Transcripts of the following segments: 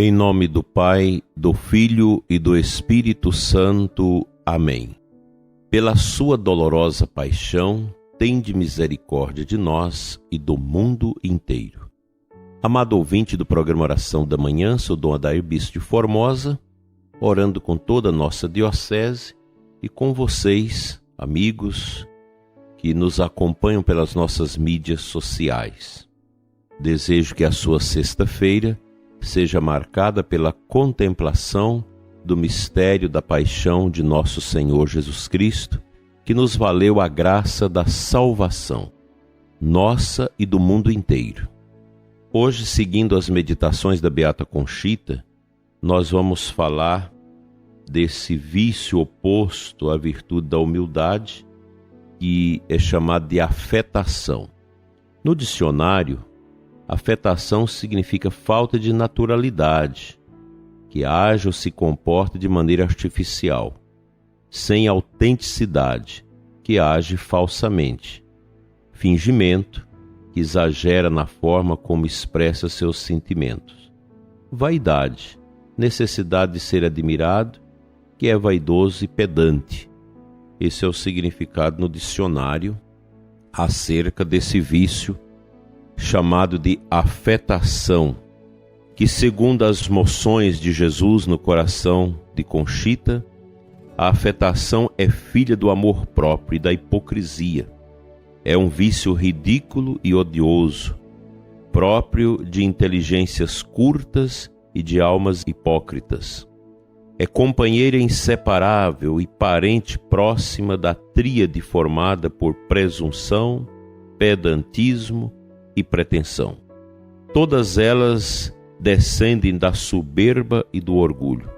Em nome do Pai, do Filho e do Espírito Santo. Amém. Pela sua dolorosa paixão, tende misericórdia de nós e do mundo inteiro. Amado ouvinte do programa Oração da Manhã, sou Dom Adair Bispo de Formosa, orando com toda a nossa diocese e com vocês, amigos, que nos acompanham pelas nossas mídias sociais. Desejo que a sua sexta-feira seja marcada pela contemplação do mistério da paixão de nosso Senhor Jesus Cristo, que nos valeu a graça da salvação, nossa e do mundo inteiro. Hoje, seguindo as meditações da Beata Conchita, nós vamos falar desse vício oposto à virtude da humildade, que é chamado de afetação. No dicionário, afetação significa falta de naturalidade, que age ou se comporta de maneira artificial, sem autenticidade, que age falsamente, fingimento, que exagera na forma como expressa seus sentimentos, vaidade, necessidade de ser admirado, que é vaidoso e pedante. Esse é o significado no dicionário acerca desse vício chamado de afetação, que, segundo as moções de Jesus no coração de Conchita, a afetação é filha do amor próprio e da hipocrisia. É um vício ridículo e odioso, próprio de inteligências curtas e de almas hipócritas. É companheira inseparável e parente próxima da tríade formada por presunção, pedantismo e pretensão. Todas elas descendem da soberba e do orgulho.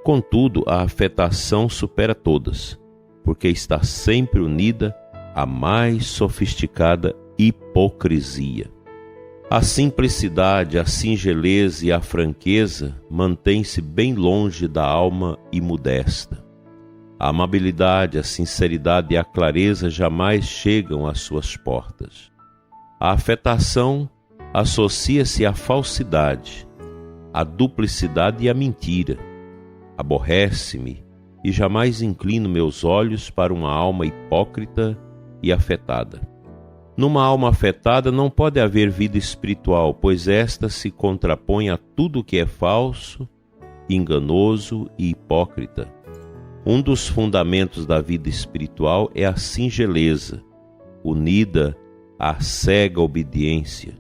Contudo, a afetação supera todas, porque está sempre unida à mais sofisticada hipocrisia. A simplicidade, a singeleza e a franqueza mantêm-se bem longe da alma imodesta. A amabilidade, a sinceridade e a clareza jamais chegam às suas portas. A afetação associa-se à falsidade, à duplicidade e à mentira. Aborrece-me e jamais inclino meus olhos para uma alma hipócrita e afetada. Numa alma afetada não pode haver vida espiritual, pois esta se contrapõe a tudo que é falso, enganoso e hipócrita. Um dos fundamentos da vida espiritual é a singeleza, unida à cega obediência,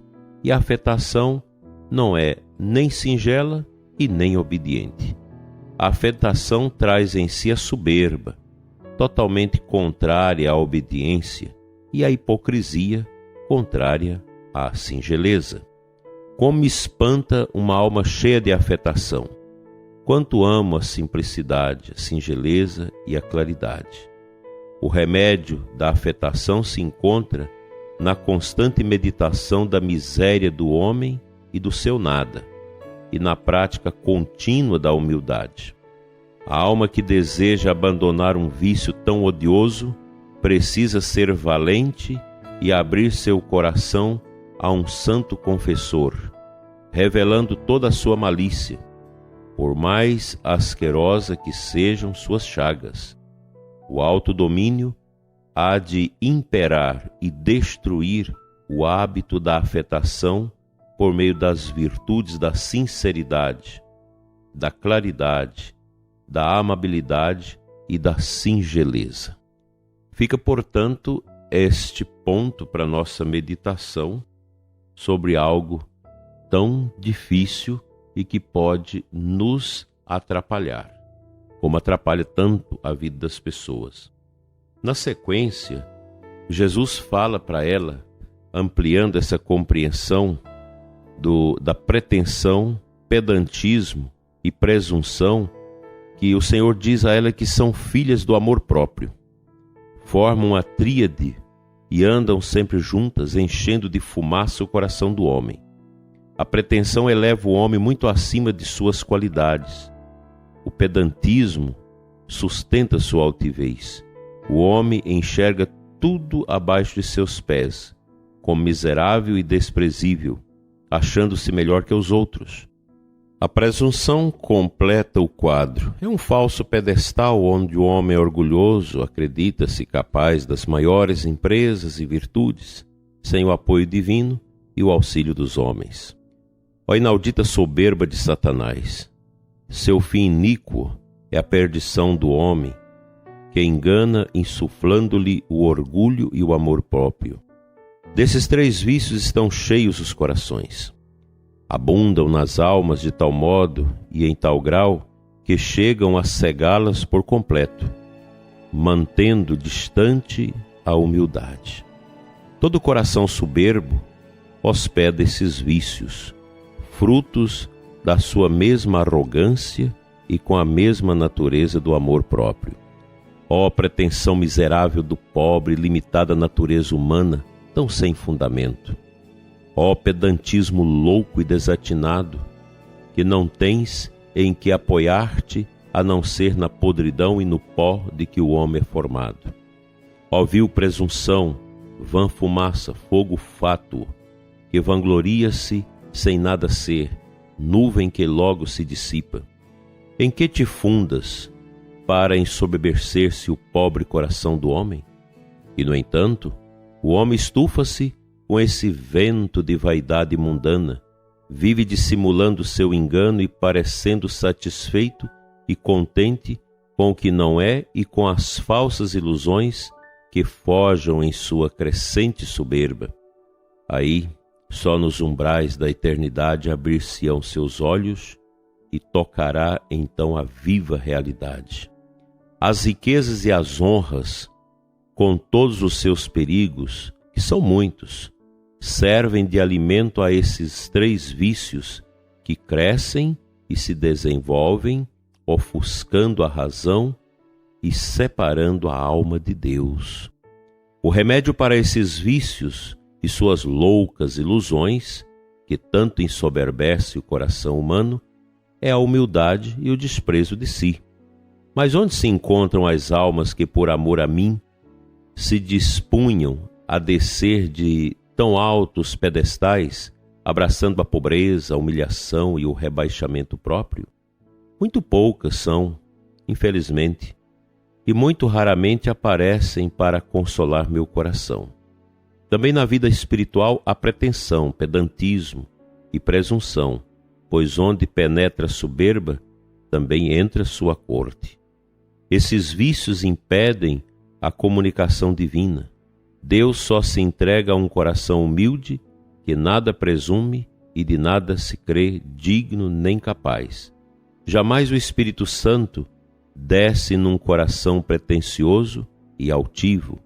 e a afetação não é nem singela e nem obediente. A afetação traz em si a soberba, totalmente contrária à obediência, e a hipocrisia, contrária à singeleza. Como me espanta uma alma cheia de afetação! Quanto amo a simplicidade, a singeleza e a claridade! O remédio da afetação se encontra na constante meditação da miséria do homem e do seu nada, e na prática contínua da humildade. A alma que deseja abandonar um vício tão odioso precisa ser valente e abrir seu coração a um santo confessor, revelando toda a sua malícia, por mais asquerosa que sejam suas chagas. O autodomínio há de imperar e destruir o hábito da afetação por meio das virtudes da sinceridade, da claridade, da amabilidade e da singeleza. Fica, portanto, este ponto para nossa meditação sobre algo tão difícil e que pode nos atrapalhar, como atrapalha tanto a vida das pessoas. Na sequência, Jesus fala para ela, ampliando essa compreensão da pretensão, pedantismo e presunção, que o Senhor diz a ela que são filhas do amor próprio. Formam uma tríade e andam sempre juntas, enchendo de fumaça o coração do homem. A pretensão eleva o homem muito acima de suas qualidades. O pedantismo sustenta sua altivez. O homem enxerga tudo abaixo de seus pés, como miserável e desprezível, achando-se melhor que os outros. A presunção completa o quadro. É um falso pedestal onde o homem orgulhoso acredita-se capaz das maiores empresas e virtudes, sem o apoio divino e o auxílio dos homens. Ó inaudita soberba de Satanás! Seu fim iníquo é a perdição do homem, que engana insuflando-lhe o orgulho e o amor próprio. Desses três vícios estão cheios os corações. Abundam nas almas de tal modo e em tal grau que chegam a cegá-las por completo, mantendo distante a humildade. Todo coração soberbo hospeda esses vícios, frutos da sua mesma arrogância e com a mesma natureza do amor próprio. Ó pretensão miserável do pobre e limitada natureza humana, tão sem fundamento! Ó pedantismo louco e desatinado, que não tens em que apoiar-te a não ser na podridão e no pó de que o homem é formado. Ó vil presunção, vã fumaça, fogo fátuo, que vangloria-se sem nada ser, nuvem que logo se dissipa. Em que te fundas para ensoberbecer-se o pobre coração do homem? E, no entanto, o homem estufa-se com esse vento de vaidade mundana, vive dissimulando seu engano e parecendo satisfeito e contente com o que não é e com as falsas ilusões que forjam em sua crescente soberba. Aí, só nos umbrais da eternidade abrir-se-ão seus olhos e tocará então a viva realidade. As riquezas e as honras, com todos os seus perigos, que são muitos, servem de alimento a esses três vícios que crescem e se desenvolvem, ofuscando a razão e separando a alma de Deus. O remédio para esses vícios e suas loucas ilusões, que tanto ensoberbece o coração humano, é a humildade e o desprezo de si. Mas onde se encontram as almas que, por amor a mim, se dispunham a descer de tão altos pedestais, abraçando a pobreza, a humilhação e o rebaixamento próprio? Muito poucas são, infelizmente, e muito raramente aparecem para consolar meu coração. Também na vida espiritual há pretensão, pedantismo e presunção, pois onde penetra a soberba, também entra sua corte. Esses vícios impedem a comunicação divina. Deus só se entrega a um coração humilde que nada presume e de nada se crê digno nem capaz. Jamais o Espírito Santo desce num coração pretensioso e altivo,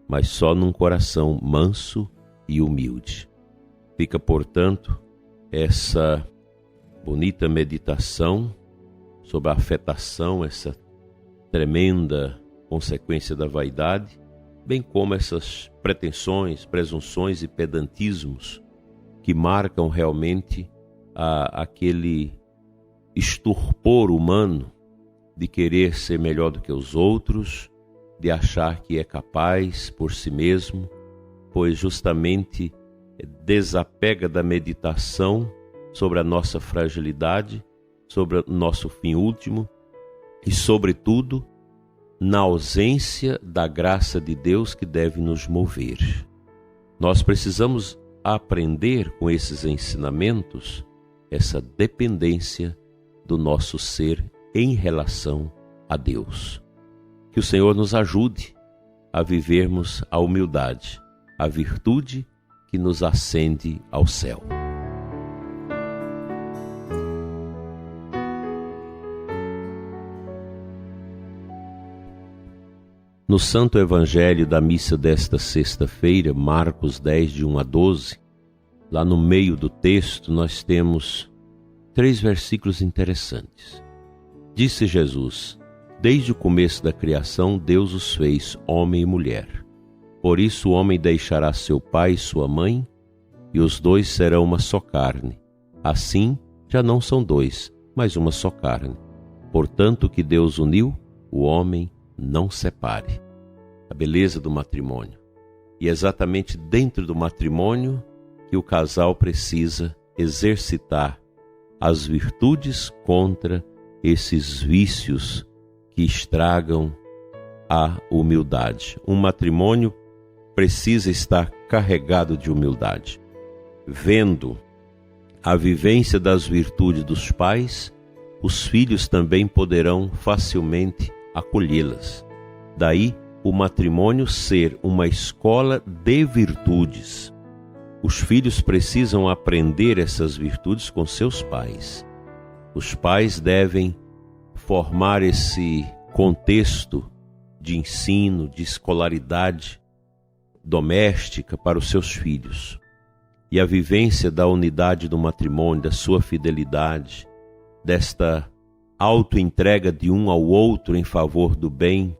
mas só num coração manso e humilde. Fica, portanto, essa bonita meditação sobre a afetação, essa tremenda consequência da vaidade, bem como essas pretensões, presunções e pedantismos que marcam realmente aquele estupor humano de querer ser melhor do que os outros, de achar que é capaz por si mesmo, pois justamente desapega da meditação sobre a nossa fragilidade, sobre o nosso fim último e, sobretudo, na ausência da graça de Deus que deve nos mover. Nós precisamos aprender com esses ensinamentos essa dependência do nosso ser em relação a Deus. Que o Senhor nos ajude a vivermos a humildade, a virtude que nos ascende ao céu. No Santo Evangelho da missa desta sexta-feira, Marcos 10, de 1 a 12, lá no meio do texto nós temos 3 versículos interessantes. Disse Jesus: desde o começo da criação, Deus os fez homem e mulher. Por isso o homem deixará seu pai e sua mãe, e os dois serão uma só carne. Assim, já não são dois, mas uma só carne. Portanto, o que Deus uniu, o homem não separe. A beleza do matrimônio. E é exatamente dentro do matrimônio que o casal precisa exercitar as virtudes contra esses vícios que estragam a humildade. Um matrimônio precisa estar carregado de humildade. Vendo a vivência das virtudes dos pais, os filhos também poderão facilmente acolhê-las. Daí, o matrimônio ser uma escola de virtudes. Os filhos precisam aprender essas virtudes com seus pais. Os pais devem formar esse contexto de ensino, de escolaridade doméstica para os seus filhos. E a vivência da unidade do matrimônio, da sua fidelidade, desta autoentrega de um ao outro em favor do bem,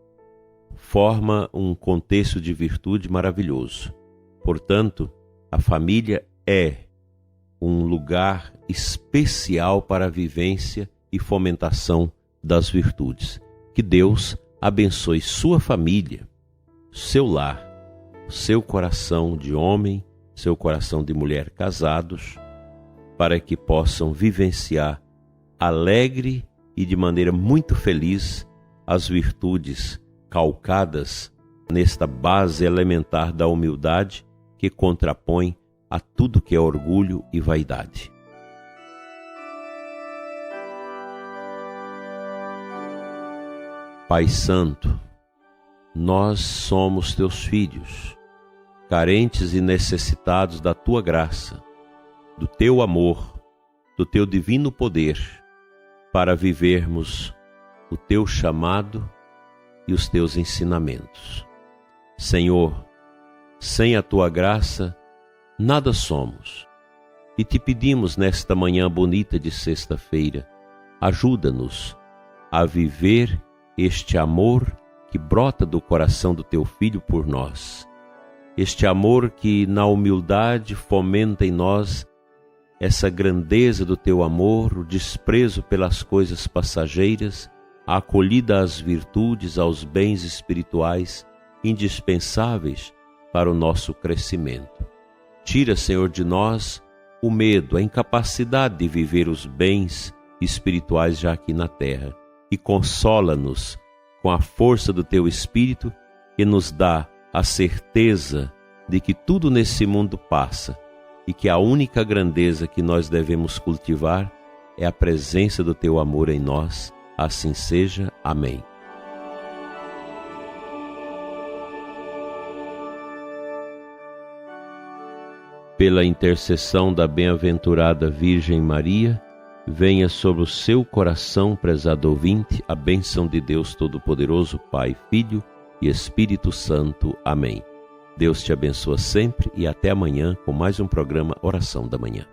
forma um contexto de virtude maravilhoso. Portanto, a família é um lugar especial para a vivência e fomentação das virtudes. Que Deus abençoe sua família, seu lar, seu coração de homem, seu coração de mulher casados, para que possam vivenciar alegre e de maneira muito feliz as virtudes calcadas nesta base elementar da humildade que contrapõe a tudo que é orgulho e vaidade. Pai Santo, nós somos teus filhos, carentes e necessitados da tua graça, do teu amor, do teu divino poder, para vivermos o teu chamado e os teus ensinamentos. Senhor, sem a tua graça, nada somos. E te pedimos nesta manhã bonita de sexta-feira, ajuda-nos a viver este amor que brota do coração do teu Filho por nós. Este amor que na humildade fomenta em nós essa grandeza do teu amor, o desprezo pelas coisas passageiras, a acolhida às virtudes, aos bens espirituais indispensáveis para o nosso crescimento. Tira, Senhor, de nós o medo, a incapacidade de viver os bens espirituais já aqui na terra e consola-nos com a força do teu Espírito que nos dá a certeza de que tudo nesse mundo passa e que a única grandeza que nós devemos cultivar é a presença do teu amor em nós. Assim seja. Amém. Pela intercessão da bem-aventurada Virgem Maria, venha sobre o seu coração, prezado ouvinte, a bênção de Deus Todo-Poderoso, Pai, Filho e Espírito Santo. Amém. Deus te abençoa sempre e até amanhã com mais um programa Oração da Manhã.